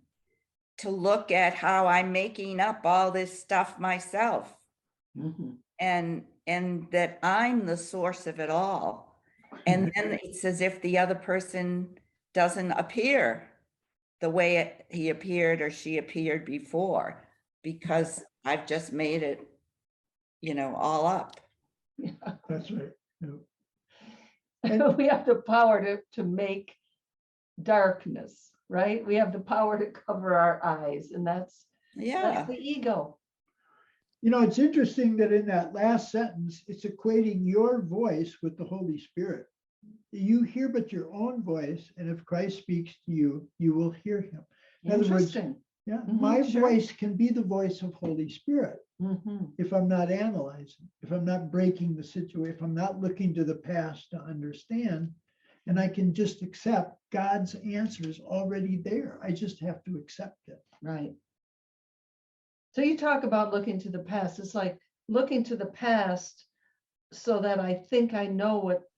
to look at how I'm making up all this stuff myself. And that I'm the source of it all. And then it's as if the other person doesn't appear the way he appeared or she appeared before, because I've just made it, all up. Yeah. That's right. We have the power to make darkness, right? We have the power to cover our eyes, and that's the ego. It's interesting that in that last sentence, it's equating your voice with the Holy Spirit. You hear but your own voice, and if Christ speaks to you, you will hear him. In other words, my voice can be the voice of Holy Spirit if I'm not analyzing, if I'm not breaking the situation, if I'm not looking to the past to understand, and I can just accept God's answer is already there. I just have to accept it. Right. So you talk about looking to the past. It's like looking to the past so that I think I know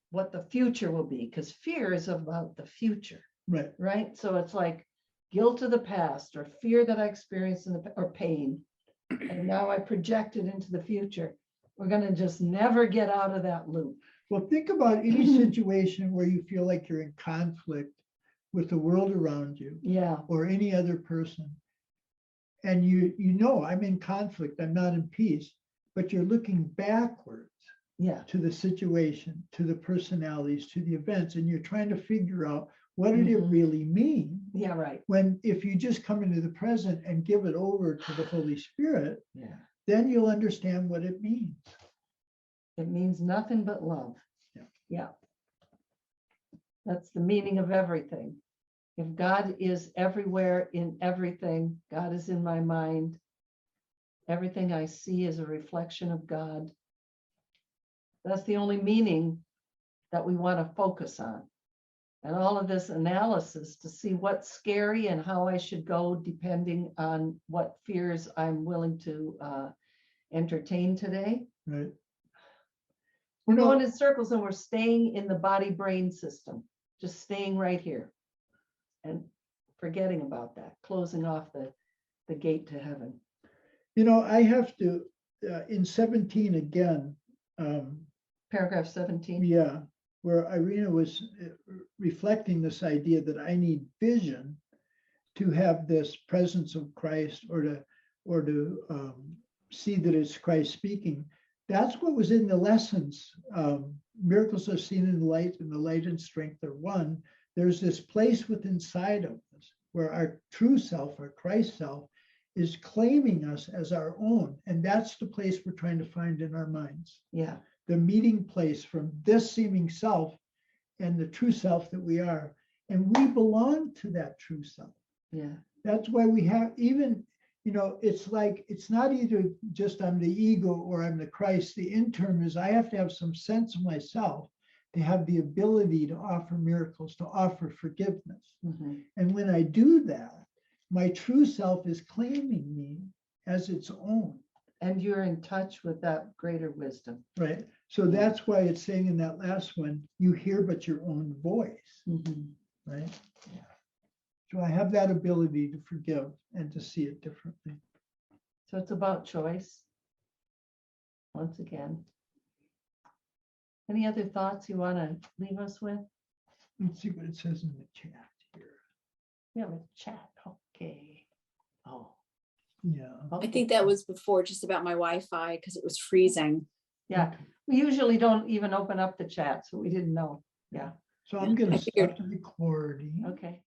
what the future will be, because fear is about the future. Right. Right. So it's like guilt of the past or fear that I experienced or pain. And now I project it into the future. We're going to just never get out of that loop. Well, think about any situation where you feel like you're in conflict with the world around you, or any other person. And I'm in conflict, I'm not in peace, but you're looking backwards to the situation, to the personalities, to the events, and you're trying to figure out what did it really mean? Yeah, right. When if you just come into the present and give it over to the Holy Spirit, then you'll understand what it means. It means nothing but love. Yeah. That's the meaning of everything. If God is everywhere in everything, God is in my mind. Everything I see is a reflection of God. That's the only meaning that we want to focus on. And all of this analysis to see what's scary and how I should go depending on what fears I'm willing to entertain today. Right. We're going in circles and we're staying in the body-brain system, just staying right here and forgetting about that, closing off the gate to heaven. You know, I have to, in 17 again, Paragraph 17. yeah, where Irina was reflecting this idea that I need vision to have this presence of Christ, or to see that it's Christ speaking. That's what was in the lessons. Miracles are seen in the light, and the light and strength are one. There's this place within inside of us where our true self, our Christ self, is claiming us as our own. And that's the place we're trying to find in our minds. Yeah. The meeting place from this seeming self and the true self that we are. And we belong to that true self. Yeah. That's why we have, even, you know, it's like, it's not either just I'm the ego or I'm the Christ. The interim is I have to have some sense of myself to have the ability to offer miracles, to offer forgiveness. Mm-hmm. And when I do that, my true self is claiming me as its own. And you're in touch with that greater wisdom. Right. So that's why it's saying in that last one, you hear but your own voice. Mm-hmm. Right. Yeah. So I have that ability to forgive and to see it differently. So it's about choice. Once again. Any other thoughts you want to leave us with? Let's see what it says in the chat here. We have a chat. Okay. Oh. Yeah. I think that was before, just about my Wi-Fi, because it was freezing. Yeah. We usually don't even open up the chat, so we didn't know. Yeah. So I'm going to I figured- stop the recording. Okay.